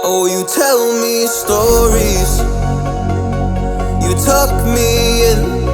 Oh, you tell me stories, you tuck me in,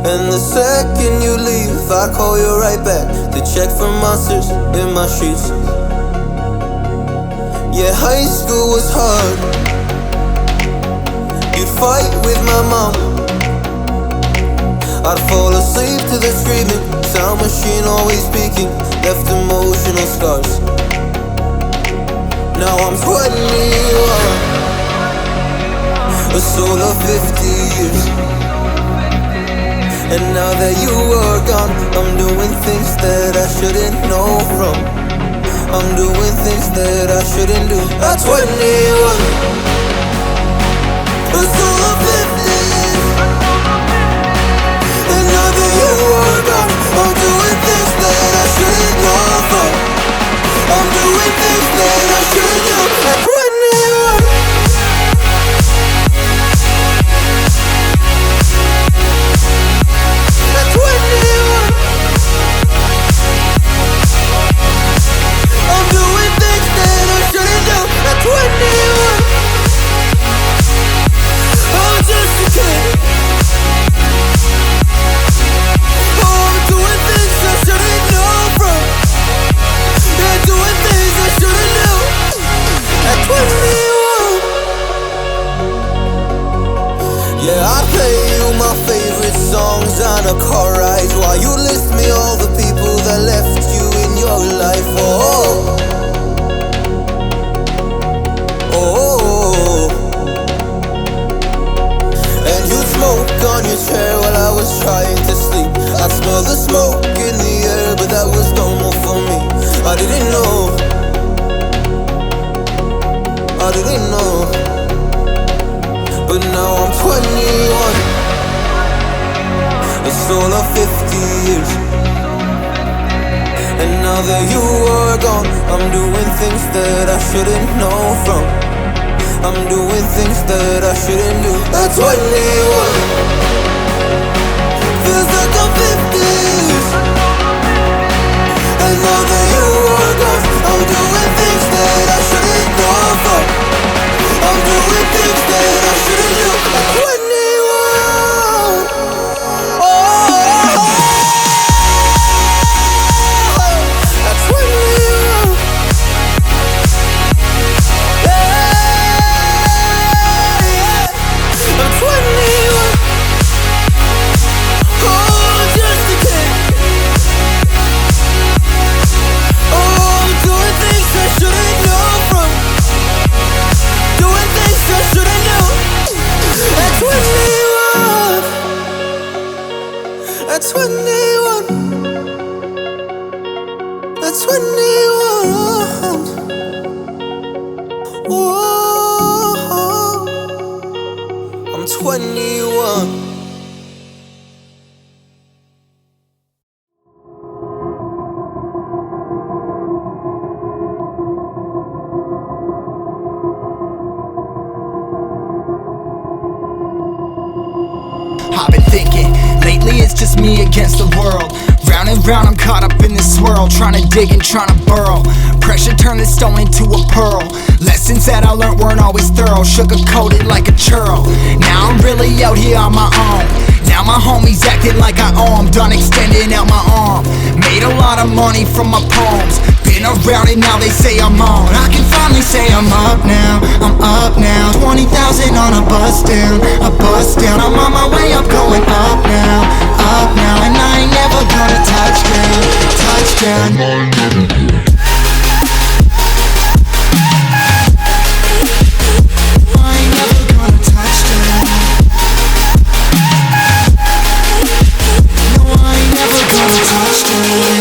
and the second you leave, I call you right back to check for monsters in my sheets. Yeah, high school was hard. You'd fight with my mom, I'd fall asleep to the screaming, sound machine always speaking, left emotional scars. Now I'm 21, a soul of 50 years. And now that you are gone, I'm doing things that I shouldn't know from. I'm doing things that I shouldn't do. At 21, a soul of 50 years. And now that you are gone, I'm doing things that I shouldn't know from. I'm doing things that I shouldn't do. At 21. At 21. I'm doing things that I shouldn't do. At 21. I'm just a kid. Oh, I'm doing things I shouldn't know from. Yeah, doing things I shouldn't do. At 21. Yeah, I play you my favorite songs on a car ride while you list me all the people that left you in your life. Oh, oh, and you smoke on your chair while I was trying to sleep. I smell the smoke in the air, but that was normal for me. I didn't know, I didn't know. But now I'm 21, a soul of 50 years. And now that you are gone, I'm doing things that I shouldn't know from. I'm doing things that I shouldn't do. At 21, feels like I'm 50 years. And now that you are gone, I'm doing things that I shouldn't know from. I'm doing things that I shouldn't do. At 21. Oh, at 21. Yeah, I'm 21. Oh, I'm just a kid. Oh, I'm doing things I shouldn't know from. Doing things I shouldn't do. At 21. At 21. At 21. Oh, I'm 21. I've been thinking, lately it's just me against the world. Round and round I'm caught up in this swirl, trying to dig and trying to burrow. Pressure turned this stone into a pearl. Lessons that I learned weren't always thorough, sugar-coated like a churl. Now I'm really out here on my own. Now my homies acting like I owe 'em, done extending out my arm. Made a lot of money from my poems, been around it, now they say I'm on. I can finally say I'm up now, I'm up now. 20,000 on a bus down, a bus down. I'm on my way up, going up now, and I ain't never gonna touch down, touchdown. I ain't never gonna touch down. No, I ain't never gonna touch down.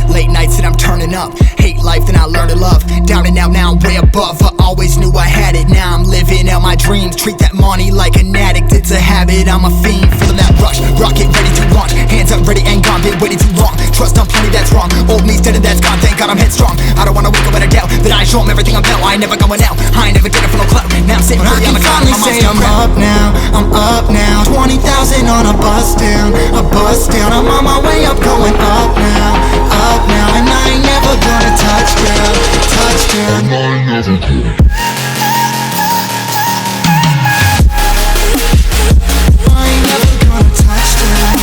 Late nights and I'm turning up. Hate life, then I learn to love. Down and out, now I'm way above. I always knew I had it, now I'm living out my dreams. Treat that money like an addict, it's a habit, I'm a fiend. Feeling that rush, rocket ready to launch. Hands up, ready and gone, been waiting too long. Trust on plenty, that's wrong. Old me's dead and that's gone, thank God I'm headstrong. I don't wanna wake up with a doubt that I show 'em everything I'm about. I ain't never going out, I ain't never getting for no clout. Now I'm sitting pretty on the cloud, my mom's still I'm up now 20,000 on a bus down, I'm on my way up, going up now, and I ain't never gonna touch down. And I ain't never gonna. I ain't never gonna touch down.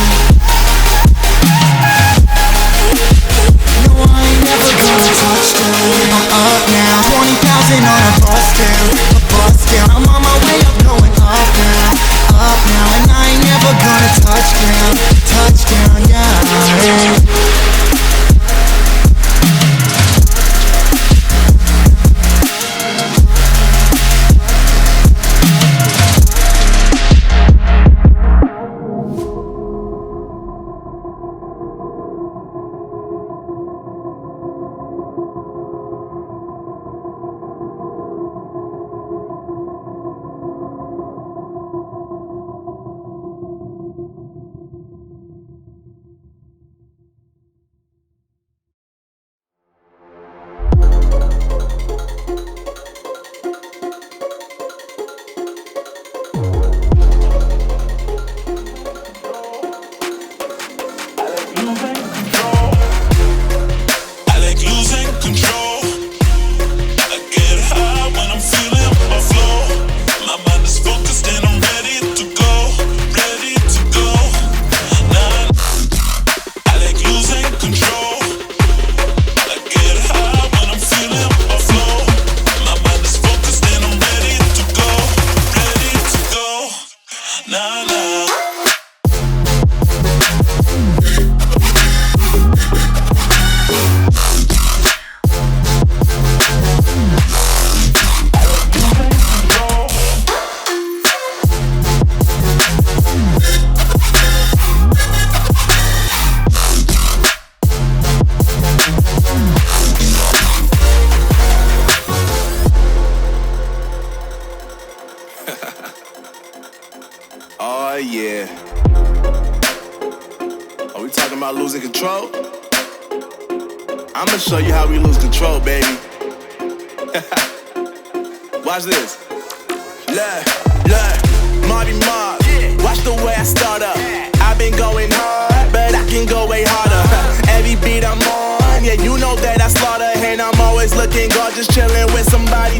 No, I ain't never gonna touch down. I'm up now, 20,000 on a bus down, I'm on my way up, going up now, and I ain't never gonna touch down, yeah. Oh yeah. Are we talking about losing control? I'ma show you how we lose control, baby. Watch this. Look, Marty Mark. Watch the way I start up. I've been going hard, but I can go way harder. Every beat I'm on, yeah, you know that I slaughter. And I'm always looking gorgeous, chilling with somebody